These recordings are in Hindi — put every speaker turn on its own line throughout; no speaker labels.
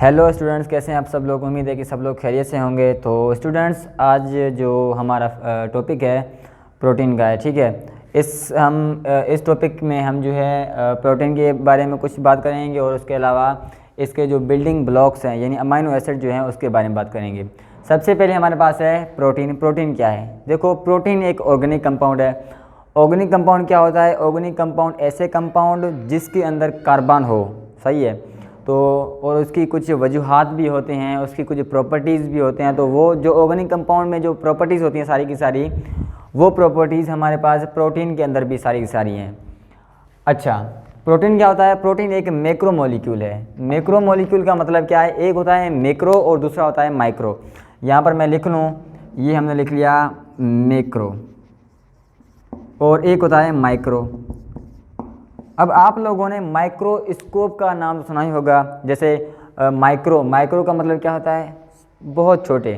हेलो स्टूडेंट्स, कैसे हैं आप सब लोग। उम्मीद है कि सब लोग खैरियत से होंगे। तो स्टूडेंट्स, आज जो हमारा टॉपिक है प्रोटीन का है, ठीक है। इस टॉपिक में हम जो है प्रोटीन के बारे में कुछ बात करेंगे और उसके अलावा इसके जो बिल्डिंग ब्लॉक्स हैं यानी अमाइनो एसिड जो हैं उसके बारे में बात करेंगे। सबसे पहले हमारे पास है प्रोटीन। प्रोटीन क्या है? देखो, प्रोटीन एक ऑर्गेनिक कंपाउंड है। ऑर्गेनिक कंपाउंड क्या होता है? ऑर्गेनिक कंपाउंड ऐसे कंपाउंड जिसके अंदर कार्बन हो, सही है। तो और उसकी कुछ वजूहात भी होते हैं, उसकी कुछ प्रॉपर्टीज़ भी होते हैं। तो वो जो ऑर्गेनिक कंपाउंड में जो प्रॉपर्टीज़ होती हैं सारी की सारी, वो प्रॉपर्टीज़ हमारे पास प्रोटीन के अंदर भी सारी की सारी हैं। अच्छा, प्रोटीन क्या होता है? प्रोटीन एक मैक्रो मॉलिक्यूल है। मैक्रो मॉलिक्यूल का मतलब क्या है? एक होता है मैक्रो और दूसरा होता है माइक्रो। यहाँ पर मैं लिख लूँ, ये हमने लिख लिया मैक्रो, और एक होता है माइक्रो। अब आप लोगों ने माइक्रोस्कोप का नाम सुना ही होगा। जैसे माइक्रो का मतलब क्या होता है? बहुत छोटे,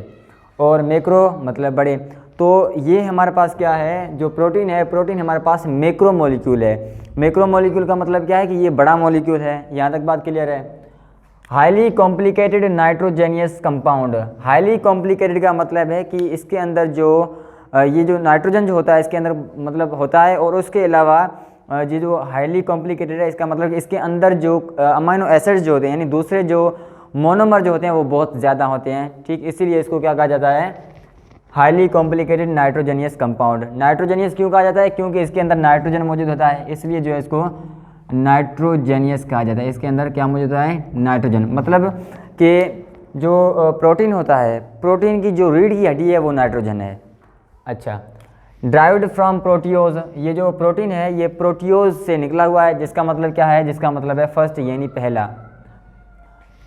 और मैक्रो मतलब बड़े। तो ये हमारे पास क्या है? जो प्रोटीन है, प्रोटीन हमारे पास मैक्रो मॉलिक्यूल है। मैक्रो मॉलिक्यूल का मतलब क्या है कि ये बड़ा मॉलिक्यूल है। यहाँ तक बात क्लियर है। Highly complicated nitrogenous compound. Highly complicated का मतलब है कि इसके अंदर जो ये जो नाइट्रोजन जो होता है इसके अंदर मतलब होता है, और उसके अलावा ये जो हाईली कॉम्प्लिकेटेड है इसका मतलब इसके अंदर जो अमाइनो एसिड्स जो होते हैं यानी दूसरे जो मोनोमर जो होते हैं वो बहुत ज़्यादा होते हैं, ठीक। इसीलिए इसको क्या कहा जाता है? Highly complicated nitrogenous compound. Nitrogenous क्यों कहा जाता है? क्योंकि इसके अंदर नाइट्रोजन मौजूद होता है, इसलिए जो है इसको नाइट्रोजेनियस कहा जाता है। इसके अंदर क्या मौजूद होता है? नाइट्रोजन। मतलब कि जो प्रोटीन होता है, प्रोटीन की जो रीढ़ की हड्डी है वो नाइट्रोजन है। अच्छा, ड्राइव्ड फ्रॉम प्रोटियोज। ये जो प्रोटीन है ये प्रोटियोज से निकला हुआ है, जिसका मतलब क्या है? जिसका मतलब है फर्स्ट यानी पहला।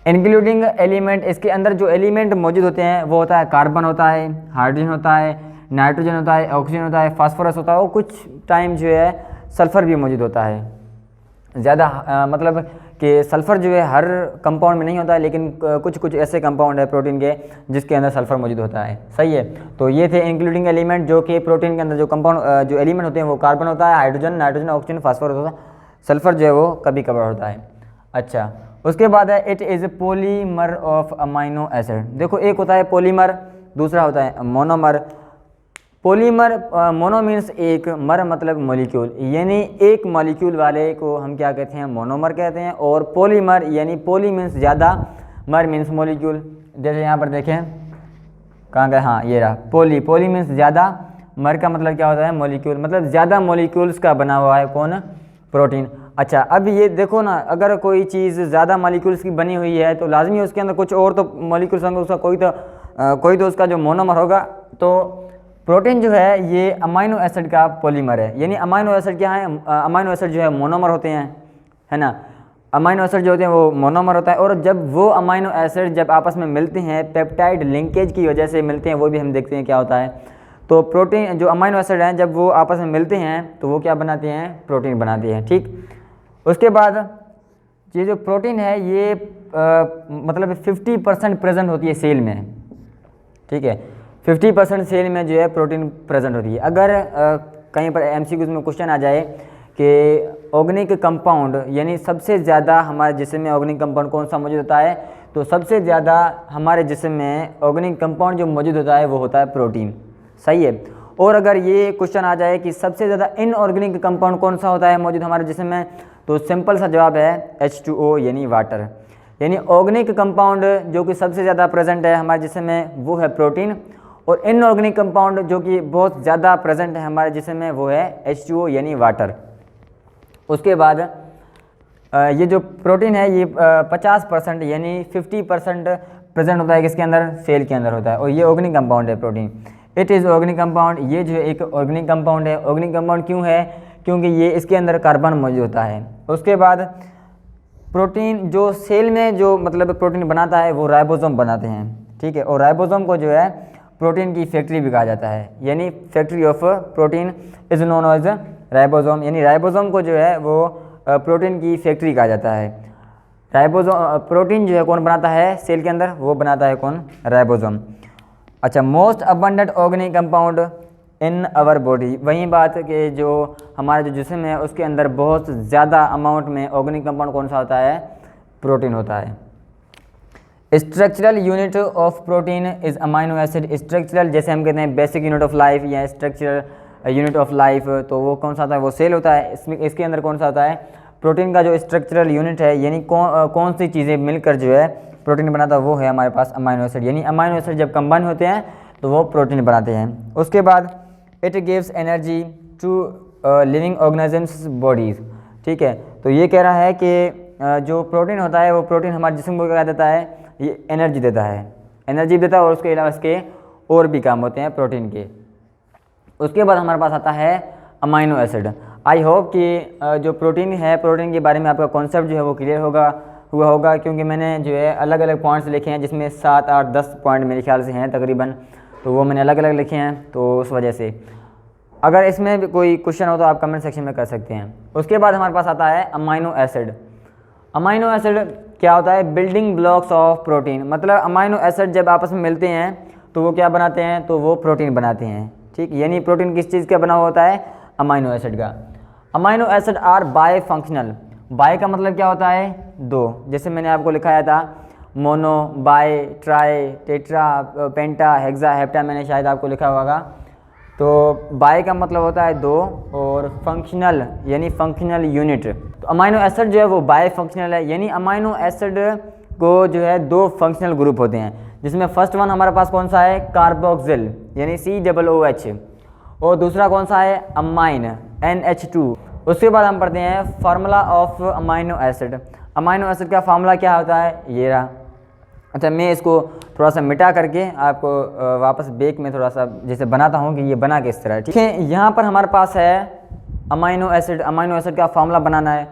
इंक्लूडिंग एलिमेंट, इसके अंदर जो एलिमेंट मौजूद होते हैं वो होता है कार्बन होता है, हाइड्रोजन होता है, नाइट्रोजन होता है, ऑक्सीजन होता है, फास्फोरस होता है, और कुछ टाइम जो है सल्फर भी मौजूद होता है। ज़्यादा मतलब कि सल्फ़र जो है हर कंपाउंड में नहीं होता है, लेकिन कुछ कुछ ऐसे कंपाउंड है प्रोटीन के जिसके अंदर सल्फ़र मौजूद होता है, सही है। तो ये थे इंक्लूडिंग एलिमेंट, जो कि प्रोटीन के अंदर जो कंपाउंड जो एलिमेंट होते हैं वो कार्बन होता है, हाइड्रोजन, नाइट्रोजन, ऑक्सीजन, फास्फोरस होता है, सल्फ़र जो है वो कभी कभार होता है। अच्छा, उसके बाद है it is polymer of amino acid. देखो, एक होता है पॉलीमर, दूसरा होता है मोनोमर। पॉलीमर, मोनो मीन्स एक, मर मतलब मॉलिक्यूल, यानी एक मॉलिक्यूल वाले को हम क्या कहते हैं? मोनोमर कहते हैं। और पॉलीमर यानी पॉली मीन्स ज़्यादा, मर मीन्स मॉलिक्यूल। जैसे यहाँ पर देखें, कहाँ गए? हाँ, ये रहा पॉली। पॉली मीन्स ज़्यादा, मर का मतलब क्या होता है? मॉलिक्यूल। मतलब ज़्यादा मॉलिक्यूल्स का बना हुआ है कौन? प्रोटीन। अच्छा, अब ये देखो ना, अगर कोई चीज़ ज़्यादा मॉलिक्यूल्स की बनी हुई है तो लाजमी उसके अंदर कुछ और तो मॉलिक्यूल्स होंगे, उसका कोई तो उसका जो मोनोमर होगा। तो प्रोटीन जो है ये अमाइनो एसिड का पॉलीमर है। यानी अमाइनो एसिड क्या है? अमाइनो एसिड जो है मोनोमर होते हैं, है ना। अमाइनो एसिड जो होते हैं वो मोनोमर होता है, और जब वो अमाइनो एसिड जब आपस में मिलते हैं पेप्टाइड लिंकेज की वजह से मिलते हैं, वो भी हम देखते हैं क्या होता है। तो प्रोटीन जो अमाइनो एसिड हैं जब वो आपस में मिलते हैं तो वो क्या बनाते हैं? प्रोटीन बनाते हैं, ठीक। उसके बाद ये जो प्रोटीन है ये मतलब 50% प्रेजेंट होती है सेल में, ठीक है। 50% सेल में जो है प्रोटीन प्रेजेंट होती है। अगर कहीं पर एमसीक्यूज में क्वेश्चन आ जाए कि ऑर्गेनिक कंपाउंड यानी सबसे ज़्यादा हमारे जिस्म में ऑर्गेनिक कंपाउंड कौन सा मौजूद होता है, तो सबसे ज़्यादा हमारे जिस्म में ऑर्गेनिक कंपाउंड जो मौजूद होता है वो होता है प्रोटीन, सही है। और अगर ये क्वेश्चन आ जाए कि सबसे ज़्यादा इनऑर्गेनिक कंपाउंड कौन सा होता है मौजूद हमारे जिस्म में, तो सिंपल सा जवाब है H2O यानी वाटर। यानी ऑर्गेनिक कंपाउंड जो कि सबसे ज़्यादा प्रेजेंट है हमारे जिस्म में वो है प्रोटीन, और इनऑर्गेनिक कंपाउंड जो कि बहुत ज़्यादा प्रेजेंट है हमारे जिस्म में वो है H2O यानी वाटर। उसके बाद ये जो प्रोटीन है ये 50% यानी 50% प्रेजेंट होता है किसके अंदर? सेल के अंदर होता है, और ये ऑर्गेनिक कंपाउंड है protein. It is organic compound, ये जो है एक ऑर्गेनिक कंपाउंड है। ऑर्गेनिक कंपाउंड क्यों है? क्योंकि ये इसके अंदर कार्बन मौजूद होता है। उसके बाद प्रोटीन जो सेल में जो मतलब प्रोटीन बनाता है वो राइबोसोम बनाते हैं, ठीक है। और राइबोसोम को जो है प्रोटीन की फैक्ट्री भी कहा जाता है, यानी factory of protein is known as ribosome. यानी राइबोसोम को जो है वो प्रोटीन की फैक्ट्री कहा जाता है। राइबोसोम प्रोटीन जो है कौन बनाता है सेल के अंदर? वो बनाता है कौन? राइबोसोम। अच्छा, most abundant organic compound in our body. वही बात कि जो हमारा जो जिस्म है उसके अंदर बहुत ज़्यादा अमाउंट में ऑर्गेनिक कंपाउंड कौन सा होता है? प्रोटीन होता है। Structural unit of protein is amino acid. Structural जैसे हम कहते हैं बेसिक यूनिट ऑफ लाइफ या स्ट्रक्चरल यूनिट ऑफ लाइफ, तो वो कौन सा होता है, वो सेल होता है। इसके अंदर कौन सा होता है, प्रोटीन का जो स्ट्रक्चरल यूनिट है, यानी कौन सी चीज़ें मिलकर जो है प्रोटीन बनाता है, वो है हमारे पास अमाइनो एसिड। यानी अमाइनो एसिड जब कंबाइन होते हैं तो वो प्रोटीन बनाते हैं। उसके बाद it gives energy to living organisms bodies. ठीक है, तो ये कह रहा है कि जो प्रोटीन होता है वो प्रोटीन हमारे जिस्म को क्या देता है, ये एनर्जी देता है, एनर्जी देता है, और उसके अलावा इसके और भी काम होते हैं प्रोटीन के। उसके बाद हमारे पास आता है अमाइनो एसिड। आई होप कि जो प्रोटीन है, प्रोटीन के बारे में आपका कॉन्सेप्ट जो है वो क्लियर हुआ होगा, क्योंकि मैंने जो है अलग अलग पॉइंट्स लिखे हैं, जिसमें 7, 8, 10 पॉइंट मेरे ख्याल से हैं तकरीबन, तो वो मैंने अलग अलग लिखे हैं। तो उस वजह से अगर इसमें भी कोई क्वेश्चन हो तो आप कमेंट सेक्शन में कर सकते हैं। उसके बाद हमारे पास आता है अमाइनो एसिड। अमाइनो एसिड क्या होता है, बिल्डिंग ब्लॉक्स ऑफ प्रोटीन। मतलब अमाइनो एसिड जब आपस में मिलते हैं तो वो क्या बनाते हैं, तो वो प्रोटीन बनाते हैं। ठीक, यानी प्रोटीन किस चीज़ का बना हुआ होता है, अमाइनो एसिड का। Amino acid are bifunctional. Bi का मतलब क्या होता है, दो। जैसे मैंने आपको लिखाया था मोनो, बाय, ट्राई, टेट्रा, पेंटा, हेक्सा, हेप्टा, मैंने शायद आपको लिखा होगा। तो बाय का मतलब होता है दो, और फंक्शनल यानी फंक्शनल यूनिट। तो अमाइनो एसिड जो है वो बाय फंक्शनल है, यानी अमाइनो एसिड को जो है दो फंक्शनल ग्रुप होते हैं, जिसमें फर्स्ट वन हमारे पास कौन सा है, कार्बोक्सिल यानी COOH, और दूसरा कौन सा है, अमाइन NH2। उसके बाद हम पढ़ते हैं formula of amino acid. Amino acid का फार्मूला क्या होता है, ये रहा। अच्छा, मैं इसको थोड़ा सा मिटा करके आपको वापस बेक में थोड़ा सा जैसे बनाता हूँ कि ये बना के इस तरह। ठीक है, यहाँ पर हमारे पास है अमाइनो एसिड। अमाइनो एसिड का फार्मूला बनाना है,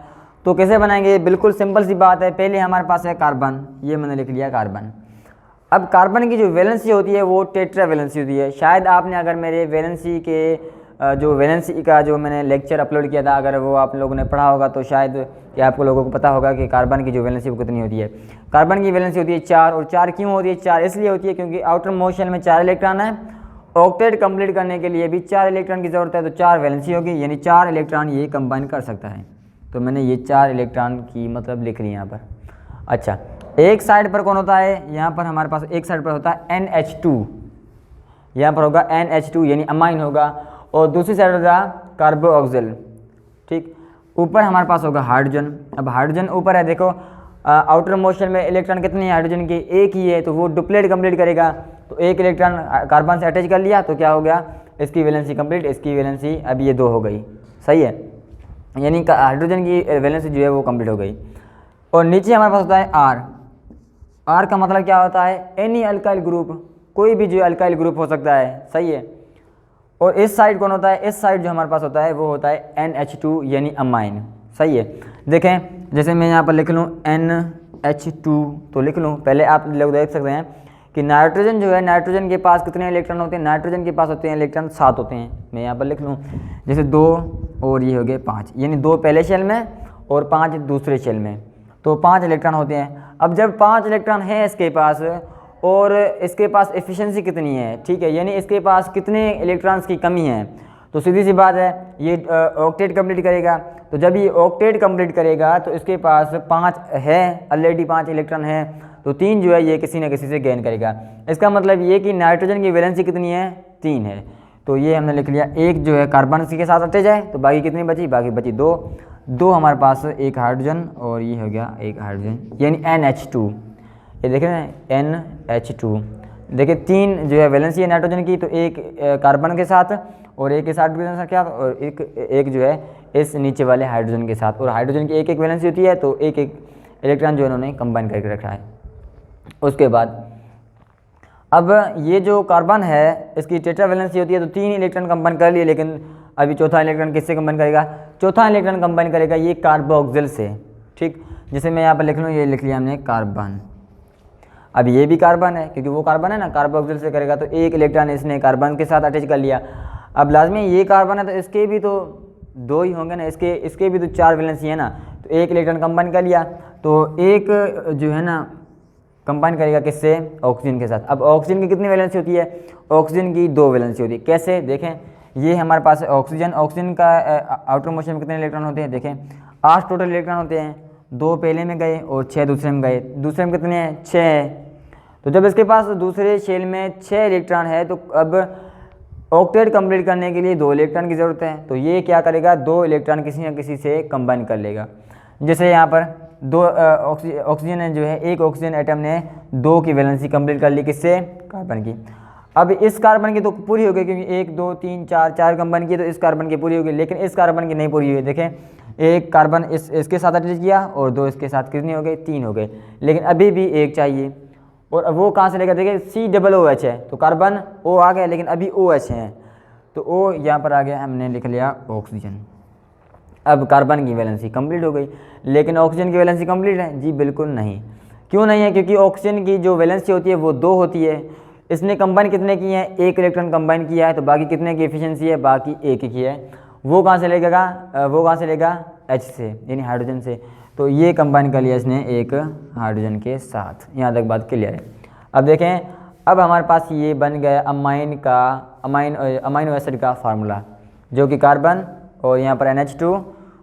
तो कैसे बनाएंगे, बिल्कुल सिंपल सी बात है। पहले हमारे पास है कार्बन, ये मैंने लिख लिया कार्बन। अब कार्बन की जो वैलेंसी होती है वो टेट्रा वैलेंसी होती है। शायद आपने अगर मेरे वैलेंसी के जो वैलेंसी का जो मैंने लेक्चर अपलोड किया था, अगर वो आप लोगों ने पढ़ा होगा तो शायद कि आपको लोगों को पता होगा कि कार्बन की जो वैलेंसी वो कितनी होती है। कार्बन की वैलेंसी होती है 4, और 4 क्यों होती है, 4 इसलिए होती है क्योंकि आउटर मोस्ट शेल में 4 इलेक्ट्रॉन है। ऑक्टेट कंप्लीट करने के लिए भी 4 इलेक्ट्रॉन की ज़रूरत है, तो 4 वैलेंसी होगी, यानी 4 इलेक्ट्रॉन ये कंबाइन कर सकता है। तो मैंने ये 4 इलेक्ट्रॉन की मतलब लिख ली यहाँ पर। अच्छा, एक साइड पर कौन होता है, यहाँ पर हमारे पास एक साइड पर होता है NH2, यहाँ पर होगा NH2 यानी अमाइन होगा, और दूसरी साइड होगा कार्बोक्सिल। ठीक, ऊपर हमारे पास होगा हाइड्रोजन। अब हाइड्रोजन ऊपर है, देखो आउटर मोशन में इलेक्ट्रॉन कितने हैं हाइड्रोजन के, एक ही है, तो वो डुप्लेट कंप्लीट करेगा। तो एक इलेक्ट्रॉन कार्बन से अटैच कर लिया तो क्या हो गया, इसकी वैलेंसी कंप्लीट, इसकी वैलेंसी अब ये 2 हो गई। सही है, यानी हाइड्रोजन की वैलेंसी जो है वो कंप्लीट हो गई। और नीचे हमारे पास होता है R। R का मतलब क्या होता है, एनी अल्काइल ग्रुप, कोई भी जो अल्काइल ग्रुप हो सकता है। सही है, और इस साइड कौन होता है, इस साइड जो हमारे पास होता है वो होता है NH2 यानी अमाइन। सही है, देखें जैसे मैं यहाँ पर लिख लूँ NH2, तो लिख लूँ, पहले आप लोग देख सकते हैं कि नाइट्रोजन जो है, नाइट्रोजन के पास कितने इलेक्ट्रॉन होते हैं, नाइट्रोजन के पास होते हैं इलेक्ट्रॉन 7 होते हैं। मैं यहाँ पर लिख लूँ जैसे 2 और ये हो गए 5, यानी 2 पहले शेल में और 5 दूसरे शेल में, तो 5 इलेक्ट्रॉन होते हैं। अब जब 5 इलेक्ट्रॉन है इसके पास और इसके पास एफिशिएंसी कितनी है, ठीक है, यानी इसके पास कितने इलेक्ट्रॉन्स की कमी है, तो सीधी सी बात है ये ऑक्टेट कंप्लीट करेगा। तो जब ये ऑक्टेट कंप्लीट करेगा तो इसके पास 5 है, ऑलरेडी 5 इलेक्ट्रॉन है, तो 3 जो है ये किसी न किसी से गेन करेगा। इसका मतलब ये कि नाइट्रोजन की वैलेंसी कितनी है, 3 है। तो ये हमने लिख लिया, एक जो है कार्बन के साथ अटैच है, तो बाकी कितनी बची, बाकी बची 2 हमारे पास, एक हाइड्रोजन और ये हो गया एक हाइड्रोजन यानी NH2। ये देखें ना NH2, देखिए 3 जो है वैलेंसी है नाइट्रोजन की, तो एक कार्बन के साथ और एक इस हाइड्रोजन के साथ और एक जो है इस नीचे वाले हाइड्रोजन के साथ, और हाइड्रोजन की एक वैलेंसी होती है, तो एक इलेक्ट्रॉन जो इन्होंने कंबाइन करके रखा है। उसके बाद अब ये जो कार्बन है इसकी टेट्रा वैलेंसी होती है, तो 3 इलेक्ट्रॉन कंबाइन कर लिए, लेकिन अभी चौथा इलेक्ट्रॉन किससे कंबाइन करेगा, चौथा इलेक्ट्रॉन कंबाइन करेगा ये कार्बोक्सिल से। ठीक, जैसे मैं यहाँ पर लिख लूँ, ये लिख लिया हमने कार्बन। अब ये भी कार्बन है क्योंकि वो कार्बन है ना, कार्बोक्सिल से करेगा, तो एक इलेक्ट्रॉन इसने कार्बन के साथ अटैच कर लिया। अब लाजमी ये कार्बन है तो इसके भी तो 2 ही होंगे ना, इसके भी तो 4 वैलेंसी है ना, तो एक इलेक्ट्रॉन कंबाइन कर लिया, तो एक जो है ना कंबाइन करेगा किससे, ऑक्सीजन के साथ। अब ऑक्सीजन की कितनी वैलेंसी होती है, ऑक्सीजन की 2 वैलेंसी होती है। कैसे, देखें ये हमारे पास है ऑक्सीजन, ऑक्सीजन का आउटर मोशन में कितने इलेक्ट्रॉन होते हैं, देखें 8 टोटल इलेक्ट्रॉन होते हैं, 2 पहले में गए और 6 दूसरे में गए। दूसरे में कितने हैं, 6 है, तो जब इसके पास दूसरे शेल में 6 इलेक्ट्रॉन है तो अब ऑक्टेट कंप्लीट करने के लिए 2 इलेक्ट्रॉन की ज़रूरत है। तो ये क्या करेगा, 2 इलेक्ट्रॉन किसी न किसी से कंबाइन कर लेगा। जैसे यहाँ पर 2 ऑक्सीजन जो है, एक ऑक्सीजन एटम ने 2 की वैलेंसी कंप्लीट कर ली, किससे, कार्बन की। अब इस कार्बन की तो पूरी हो गई क्योंकि 1 2 3 4 कार्बन की, तो इस कार्बन की पूरी हो गई, लेकिन इस कार्बन की नहीं पूरी हुई। देखें, एक कार्बन इसके साथ अटैच किया और 2 इसके साथ, कितनी हो गई, 3 हो गए, लेकिन अभी भी एक चाहिए। और वो कहाँ से लेकर, देखिए COOH है तो कार्बन O आ गया, लेकिन अभी OH है तो O यहाँ पर आ गया, हमने लिख लिया ऑक्सीजन। अब कार्बन की वैलेंसी कंप्लीट हो गई, लेकिन ऑक्सीजन की वैलेंसी कंप्लीट है जी, बिल्कुल नहीं। क्यों नहीं है, क्योंकि ऑक्सीजन की जो वैलेंसी होती है वो 2 होती है। इसने कंबाइन कितने किए हैं, 1 इलेक्ट्रॉन कंबाइन किया है, तो बाकी कितने की एफिशिएंसी है, बाकी 1 की है। वो कहाँ से लेगा, वो कहाँ से लेगा, H से, यानी हाइड्रोजन से। तो ये कंबाइन कर लिया इसने एक हाइड्रोजन के साथ। यहाँ तक बात क्लियर है। अब देखें, अब हमारे पास ये बन गया अमाइनो एसिड का फार्मूला, जो कि कार्बन और यहाँ पर NH2,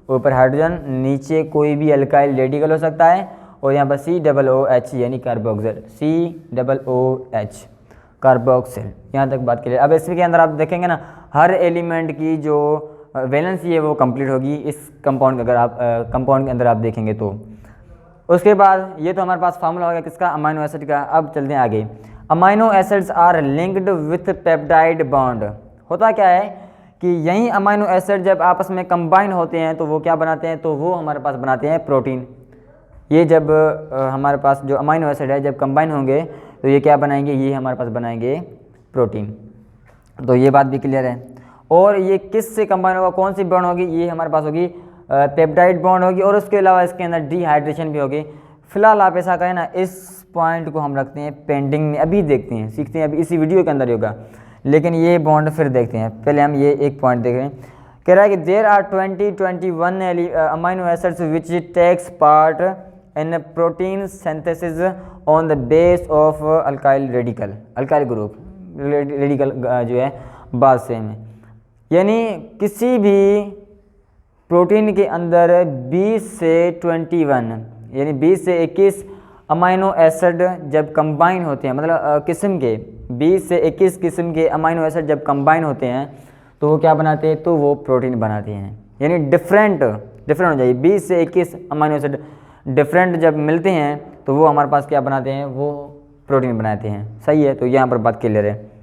ऊपर हाइड्रोजन, नीचे कोई भी अल्काइल रेडिकल हो सकता है, और यहाँ पर COOH यानी कार्बोक्सिल, COOH कार्बोक्सिल। यहाँ तक बात क्लियर। अब इसके अंदर आप देखेंगे ना, हर एलिमेंट की जो वैलेंसी है वो कंप्लीट होगी इस कंपाउंड के, अगर आप कंपाउंड के अंदर आप देखेंगे तो। उसके बाद ये तो हमारे पास फार्मूला हो गया किसका, अमाइनो एसिड का। अब चलते हैं आगे। Amino acids are linked with peptide bond. होता क्या है कि यही अमाइनो एसिड जब आपस में कंबाइन होते हैं तो वो क्या बनाते हैं, तो वो हमारे पास बनाते हैं प्रोटीन। ये जब हमारे पास जो अमाइनो एसिड है जब कंबाइन होंगे तो ये क्या बनाएंगे, ये हमारे पास बनाएंगे प्रोटीन। तो ये बात भी क्लियर है। और ये किस से कंबाइन होगा, कौन सी बॉन्ड होगी, ये हमारे पास होगी पेप्टाइड बॉन्ड होगी, और उसके अलावा इसके अंदर डिहाइड्रेशन भी होगी। फिलहाल आप ऐसा करें ना, इस पॉइंट को हम रखते हैं पेंडिंग में, अभी देखते हैं, सीखते हैं, अभी इसी वीडियो के अंदर ही होगा, लेकिन ये बॉन्ड फिर देखते हैं। पहले हम ये एक पॉइंट देख रहे हैं। कह रहा है कि there are 21 amino acids which takes part in protein synthesis on the base of alkyl radical, alkyl group radical जो है बाद से में, यानी किसी भी प्रोटीन के अंदर 20 से 21 यानी 20 से 21 अमाइनो एसिड जब कंबाइन होते हैं, मतलब किस्म के 20 से 21 किस्म के अमाइनो एसिड जब कंबाइन होते हैं तो वो क्या बनाते हैं, तो वो प्रोटीन बनाते हैं। यानी डिफरेंट हो जाइए, 20 से 21 अमाइनो एसिड डिफरेंट जब मिलते हैं तो वो हमारे पास क्या बनाते हैं, वो प्रोटीन बनाते हैं। सही है, तो यहाँ पर बात क्लियर है।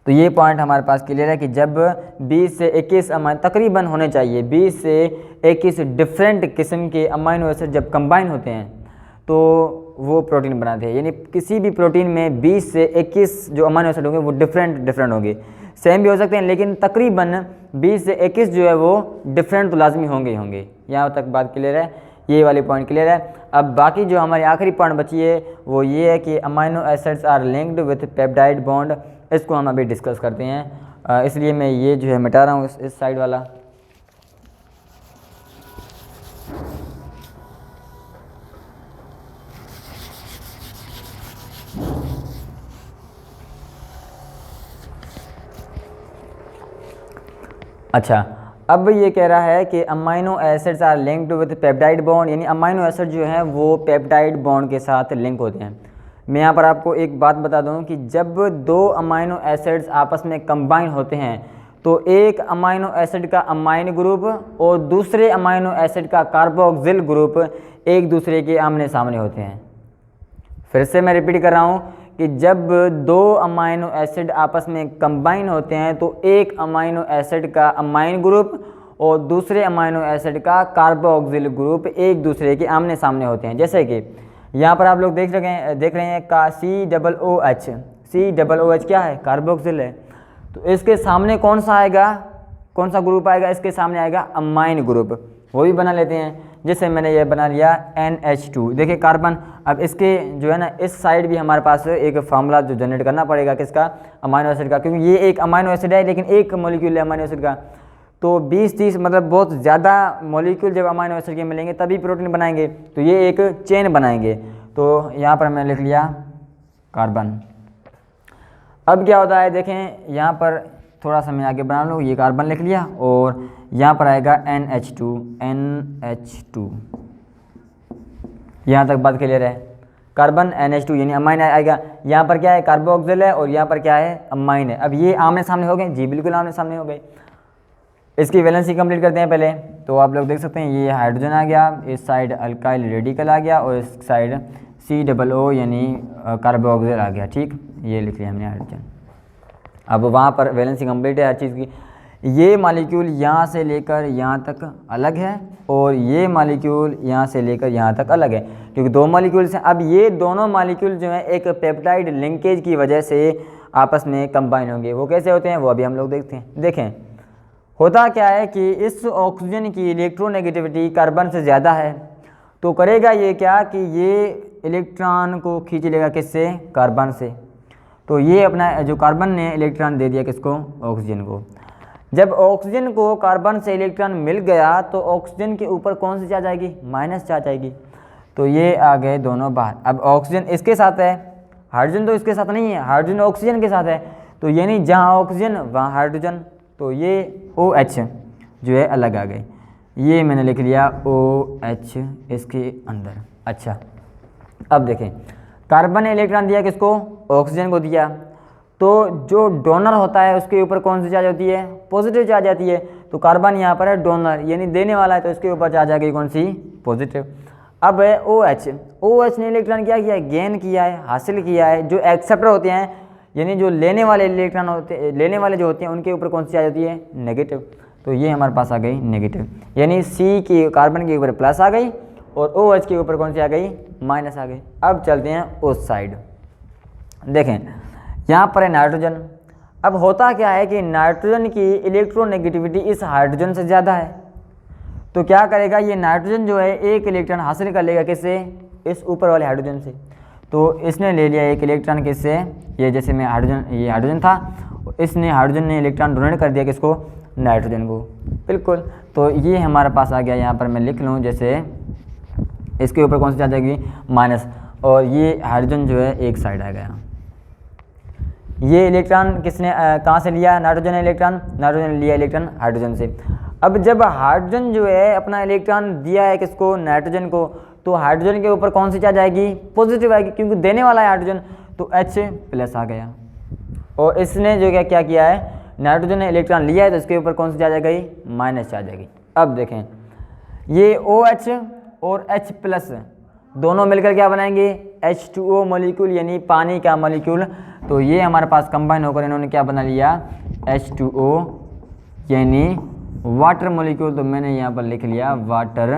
तो ये पॉइंट हमारे पास क्लियर है कि जब 20 से 21 तकरीबन होने चाहिए, 20 से 21 डिफरेंट किस्म के अमाइनो एसिड जब कंबाइन होते हैं तो वो प्रोटीन बनाते हैं। यानी किसी भी प्रोटीन में 20 से 21 जो अमाइनो एसिड होंगे वो डिफरेंट होंगे, सेम भी हो सकते हैं, लेकिन तकरीबन 20 से 21 जो है वो डिफरेंट तो लाजमी होंगे ही होंगे। यहाँ तक बात क्लियर है, ये वाली पॉइंट क्लियर है। अब बाकी जो हमारी आखिरी पॉइंट बची है वो ये है कि amino acids are linked with peptide bond. इसको हम अभी डिस्कस करते हैं, इसलिए मैं ये जो है मिटा रहा हूँ इस साइड वाला। अच्छा, अब ये कह रहा है कि amino acids are linked with peptide bond, यानी अमाइनो एसिड जो है वो पेप्टाइड बॉन्ड के साथ लिंक होते हैं। मैं यहाँ पर आपको एक बात बता दूँ कि जब 2 अमाइनो एसिड्स आपस में कंबाइन होते हैं तो एक अमाइनो एसिड का अमाइन ग्रुप और दूसरे अमाइनो एसिड का कार्बोक्सिल ग्रुप एक दूसरे के आमने सामने होते हैं। फिर से मैं रिपीट कर रहा हूँ कि जब 2 अमाइनो एसिड आपस में कंबाइन होते हैं तो एक अमाइनो एसिड का अमाइन ग्रुप और दूसरे अमाइनो एसिड का कार्बोक्सिल ग्रुप एक दूसरे के आमने सामने होते हैं। जैसे कि यहाँ पर आप लोग देख रहे हैं का COOH क्या है, कार्बोक्सिल है, तो इसके सामने कौन सा ग्रुप आएगा, इसके सामने आएगा अमाइन ग्रुप, वो भी बना लेते हैं। जैसे मैंने ये बना लिया NH2, देखिए कार्बन। अब इसके जो है ना इस साइड भी हमारे पास एक फार्मूला जो जनरेट करना पड़ेगा, किसका, अमाइनो एसिड का, क्योंकि ये एक अमाइनो एसिड है लेकिन एक मॉलिक्यूल है अमाइनो एसिड का। तो 20-30 मतलब बहुत ज़्यादा मॉलिक्यूल जब अमाइनो एसिड के मिलेंगे तभी प्रोटीन बनाएंगे, तो ये एक चेन बनाएंगे। तो यहाँ पर मैंने लिख लिया कार्बन। अब क्या होता है, देखें यहाँ पर थोड़ा सा मैं आगे बना लूँ, ये कार्बन लिख लिया और यहाँ पर आएगा NH2। यहाँ तक बात क्लियर है। कार्बन NH2 यानी अमाइन आएगा। यहाँ पर क्या है, कार्बोक्सिल है और यहाँ पर क्या है, अमाइन है। अब ये आमने सामने हो गए जी, बिल्कुल आमने सामने हो गए। इसकी वैलेंसी कंप्लीट करते हैं पहले। तो आप लोग देख सकते हैं ये हाइड्रोजन आ गया, इस साइड अल्काइल रेडिकल आ गया और इस साइड COO यानी कार्बोक्सिल आ गया। ठीक, ये लिख लिया हमने हाइड्रोजन। अब वहाँ पर वैलेंसी कंप्लीट है हर चीज़ की। ये मॉलिक्यूल यहाँ से लेकर यहाँ तक अलग है और ये मॉलिक्यूल यहाँ से लेकर यहाँ तक अलग है, क्योंकि दो मॉलिक्यूल्स हैं। अब ये दोनों मॉलिक्यूल जो हैं एक पेप्टाइड लिंकेज की वजह से आपस में कंबाइन होंगे। वो कैसे होते हैं वो अभी हम लोग देखते हैं। देखें, होता क्या है कि इस ऑक्सीजन की इलेक्ट्रोनेगेटिविटी कार्बन से ज़्यादा है, तो करेगा ये क्या कि ये इलेक्ट्रॉन को खींच लेगा किससे, कार्बन से। तो ये अपना जो कार्बन ने इलेक्ट्रॉन दे दिया किसको, ऑक्सीजन को। जब ऑक्सीजन को कार्बन से इलेक्ट्रॉन मिल गया तो ऑक्सीजन के ऊपर कौन सी चार्ज आएगी, माइनस चार्ज आएगी। तो ये आ गए दोनों बाहर। अब ऑक्सीजन इसके साथ है, हाइड्रोजन तो इसके साथ नहीं है, हाइड्रोजन ऑक्सीजन के साथ है। तो यानी जहाँ ऑक्सीजन वहाँ हाइड्रोजन, तो ये OH जो है अलग आ गए। ये मैंने लिख लिया OH इसके अंदर। अच्छा, अब देखें, कार्बन ने इलेक्ट्रॉन दिया किसको, ऑक्सीजन को दिया। तो जो डोनर होता है उसके ऊपर कौन सी चार्ज होती है, पॉजिटिव चार्ज आती है। तो कार्बन यहाँ पर है डोनर यानी देने वाला है, तो इसके ऊपर चार्ज आ गई कौन सी, पॉजिटिव। अब है OH ने इलेक्ट्रॉन क्या किया है, गेन किया है, हासिल किया है। जो एक्सेप्टर होते हैं यानी जो लेने वाले इलेक्ट्रॉन होते हैं, लेने वाले जो होते हैं उनके ऊपर कौन सी चार्ज होती है, नेगेटिव। तो ये हमारे पास आ गई नेगेटिव, यानी C की कार्बन के ऊपर प्लस आ गई और OH के ऊपर कौन सी आ गई, माइनस आ गई। अब चलते हैं उस साइड। देखें, यहाँ पर है नाइट्रोजन। अब होता क्या है कि नाइट्रोजन की इलेक्ट्रोनेगेटिविटी इस हाइड्रोजन से ज़्यादा है। तो क्या करेगा, ये नाइट्रोजन जो है एक इलेक्ट्रॉन हासिल कर लेगा किससे, इस ऊपर वाले हाइड्रोजन से। तो इसने ले लिया एक इलेक्ट्रॉन किससे, ये जैसे मैं हाइड्रोजन, ये हाइड्रोजन था, इसने हाइड्रोजन ने इलेक्ट्रॉन डोनेट कर दिया किसको, नाइट्रोजन को। बिल्कुल, तो ये हमारे पास आ गया। यहाँ पर मैं लिख लूँ, जैसे इसके ऊपर कौन सी चार्ज आएगी, माइनस, और ये हाइड्रोजन जो है एक साइड आ गया। ये इलेक्ट्रॉन किसने कहाँ से लिया, नाइट्रोजन ने इलेक्ट्रॉन, नाइट्रोजन ने लिया इलेक्ट्रॉन हाइड्रोजन से। अब जब हाइड्रोजन जो है अपना इलेक्ट्रॉन दिया है किसको, नाइट्रोजन को, तो हाइड्रोजन के ऊपर कौन सी चार्ज आएगी, पॉजिटिव आएगी, क्योंकि देने वाला है हाइड्रोजन। तो H+ आ गया। और इसने जो क्या किया है, नाइट्रोजन ने इलेक्ट्रॉन लिया है तो इसके ऊपर कौन सी चार्ज आ गई, माइनस चार्ज आ गई। अब देखें, ये OH और H+ दोनों मिलकर क्या बनाएंगे, H2O मॉलिक्यूल यानी पानी का मॉलिक्यूल। तो ये हमारे पास कंबाइन होकर इन्होंने क्या बना लिया, H2O यानी वाटर मॉलिक्यूल। तो मैंने यहाँ पर लिख लिया वाटर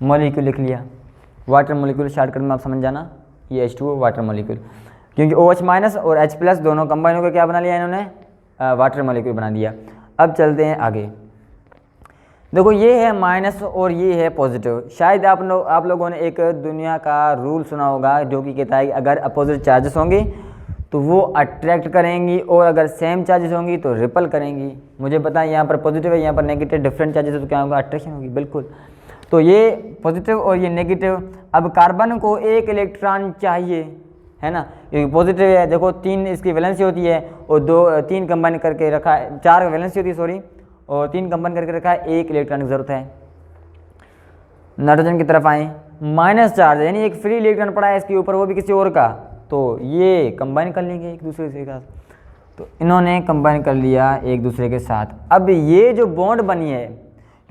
मॉलिक्यूल, लिख लिया वाटर मॉलिक्यूल। शॉर्टकट में आप समझ जाना, ये H2O वाटर मॉलिक्यूल, क्योंकि OH- और H+ दोनों कंबाइन होकर क्या बना लिया इन्होंने, वाटर मॉलिक्यूल बना दिया। अब चलते हैं आगे। देखो, ये है माइनस और ये है पॉजिटिव। शायद आप लोगों ने एक दुनिया का रूल सुना होगा जो कि कहता है कि अगर अपोजिट चार्जेस होंगी तो वो अट्रैक्ट करेंगी और अगर सेम चार्जेस होंगी तो रिपल करेंगी। मुझे पता है यहाँ पर पॉजिटिव है, यहाँ पर नेगेटिव, डिफरेंट चार्जेस है तो क्या होगा, अट्रैक्शन होगी। बिल्कुल, तो ये पॉजिटिव और ये नेगेटिव। अब कार्बन को एक इलेक्ट्रॉन चाहिए, है ना, क्योंकि पॉजिटिव है। देखो 3 इसकी वैलेंसी होती है और 3 कंबाइन करके रखा है, 4 वैलेंसी होती है सॉरी, और 3 कंबाइन करके रखा है, 1 इलेक्ट्रॉन की जरूरत है। नाइट्रोजन की तरफ आए, माइनस चार्ज यानी एक फ्री इलेक्ट्रॉन पड़ा है इसके ऊपर, वो भी किसी और का, तो ये कंबाइन कर लेंगे एक दूसरे के साथ। तो इन्होंने कंबाइन कर लिया एक दूसरे के साथ। अब ये जो बॉन्ड बनी है,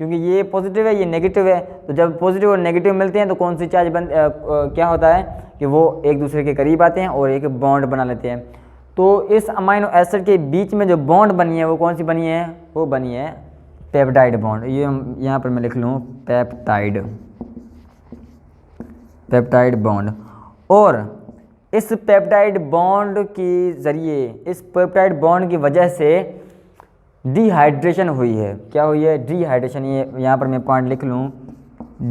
क्योंकि ये पॉजिटिव है ये नेगेटिव है, तो जब पॉजिटिव और नेगेटिव मिलते हैं तो कौन सी चार्ज क्या होता है कि वो एक दूसरे के करीब आते हैं और एक बॉन्ड बना लेते हैं। तो इस अमाइनो एसिड के बीच में जो बॉन्ड बनी है वो कौन सी बनी है, वो बनी है पेप्टाइड बॉन्ड। ये यहाँ पर मैं लिख लूँ पेप्टाइड बॉन्ड। और इस पेप्टाइड बॉन्ड के ज़रिए, इस पेप्टाइड बॉन्ड की वजह से डिहाइड्रेशन हुई है। क्या हुई है, डिहाइड्रेशन। ये यहाँ पर मैं पॉइंट लिख लूँ,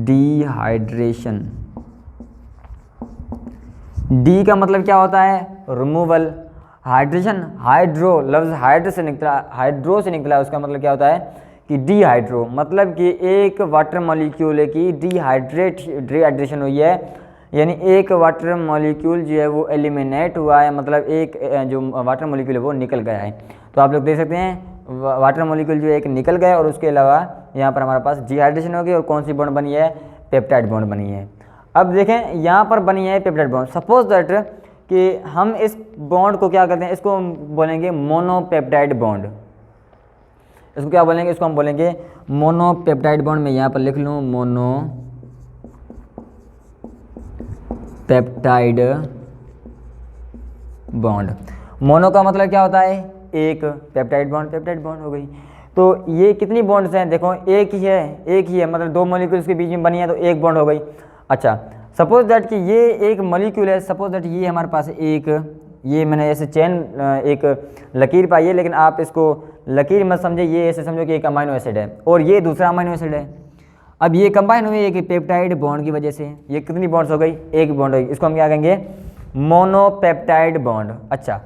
डिहाइड्रेशन। डी का मतलब क्या होता है, रिमूवल। हाइड्रेशन, हाइड्रो, लफ्ज़ हाइड्रो से निकला है, उसका मतलब क्या होता है कि डिहाइड्रो, मतलब कि एक वाटर मॉलिक्यूल की डिहाइड्रेशन हुई है, यानी एक वाटर मॉलिक्यूल जो है वो एलिमिनेट हुआ है, मतलब एक जो वाटर मॉलिक्यूल है वो निकल गया है। तो आप लोग देख सकते हैं वाटर मॉलिक्यूल जो एक निकल गया और उसके अलावा यहाँ पर हमारे पास डिहाइड्रेशन हो गई और कौन सी बॉन्ड बनी है, पेप्टाइड बॉन्ड बनी है। अब देखें यहाँ पर बनी है पेप्टाइड बॉन्ड। सपोज दैट कि हम इस बॉन्ड को क्या करते हैं, इसको हम बोलेंगे मोनोपेप्टाइड बॉन्ड। इसको क्या बोलेंगे, इसको हम बोलेंगे मोनोपेप्टाइड बॉन्ड। मैं यहाँ पर लिख लूँ मोनोपेप्टाइड बॉन्ड। मोनो का मतलब क्या होता है, एक, पेप्टाइड बॉन्ड हो गई। तो ये कितनी बॉन्ड्स हैं, देखो एक ही है, मतलब दो मॉलिक्यूल्स के बीच में बनी है तो एक बॉन्ड हो गई। अच्छा, सपोज दैट कि ये एक मॉलिक्यूल है, सपोज दैट ये हमारे पास एक, ये मैंने ऐसे चेन एक लकीर पाई है, लेकिन आप इसको लकीर मत समझे, ये ऐसे समझो कि एक अमाइनो एसिड है और ये दूसरा अमाइनो एसिड है। अब ये कंबाइन हुई एक पेप्टाइड बॉन्ड की वजह से, ये कितनी बॉन्ड्स हो गई, एक बॉन्ड हो गई। इसको हम क्या कहेंगे, मोनोपेप्टाइड बॉन्ड। अच्छा,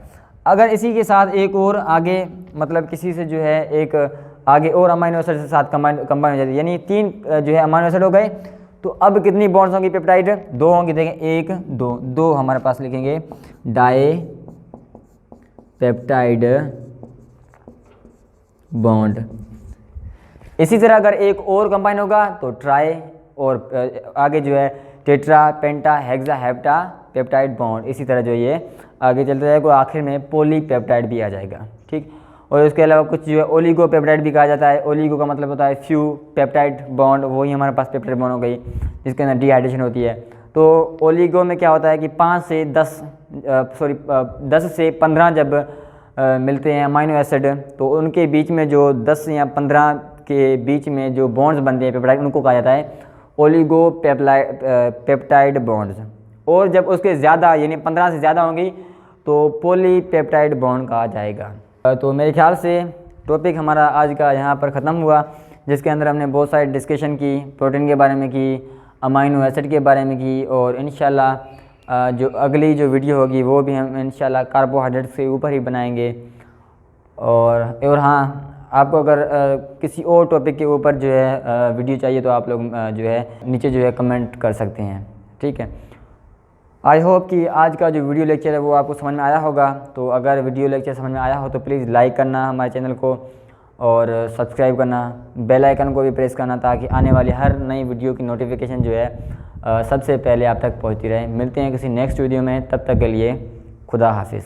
अगर इसी के साथ एक और आगे, मतलब किसी से जो है एक आगे और अमाइनो एसिड के साथ कंबाइन हो जाती है, यानी तीन जो है अमाइनो एसिड हो गए, तो अब कितनी बॉन्ड्स होंगी पेप्टाइड, दो होंगी। देखें, एक, दो हमारे पास लिखेंगे डाई पेप्टाइड बॉन्ड। इसी तरह अगर एक और कंबाइन होगा तो ट्राई, और आगे जो है टेट्रा, पेंटा, हेक्सा, हेप्टा पेप्टाइड बॉन्ड। इसी तरह जो ये आगे चलते जाएगा, आखिर में पॉलीपेप्टाइड भी आ जाएगा। ठीक, और इसके अलावा कुछ जो है ओलिगो पेप्टाइड भी कहा जाता है। ओलिगो का मतलब होता है फ्यू, पेप्टाइड बॉन्ड वही हमारे पास पेप्टाइड बॉन्ड हो गई, जिसके अंदर डिहाइड्रेशन होती है। तो ओलिगो में क्या होता है कि 10 से 15 जब मिलते हैं अमाइनो एसिड, तो उनके बीच में जो 10 या 15 के बीच में जो बॉन्ड्स बनते हैं पेप्टाइड, उनको कहा जाता है ओलिगो पेप्टाइड बॉन्ड्स। और जब उसके ज़्यादा यानी 15 से ज़्यादा होंगी तो पॉलीपेप्टाइड बॉन्ड कहा जाएगा। तो मेरे ख्याल से टॉपिक हमारा आज का यहाँ पर ख़त्म हुआ, जिसके अंदर हमने बहुत सारी डिस्कशन की, प्रोटीन के बारे में की, अमाइनो एसिड के बारे में की, और इंशाल्लाह जो अगली जो वीडियो होगी वो भी हम इंशाल्लाह कार्बोहाइड्रेट से ऊपर ही बनाएंगे। और हाँ, आपको अगर किसी और टॉपिक के ऊपर जो है वीडियो चाहिए तो आप लोग जो है नीचे जो है कमेंट कर सकते हैं। ठीक है, आई होप कि आज का जो वीडियो लेक्चर है वो आपको समझ में आया होगा। तो अगर वीडियो लेक्चर समझ में आया हो तो प्लीज़ लाइक करना हमारे चैनल को, और सब्सक्राइब करना, बेल आइकन को भी प्रेस करना, ताकि आने वाली हर नई वीडियो की नोटिफिकेशन जो है सबसे पहले आप तक पहुंचती रहे। मिलते हैं किसी नेक्स्ट वीडियो में, तब तक के लिए खुदा हाफिज़।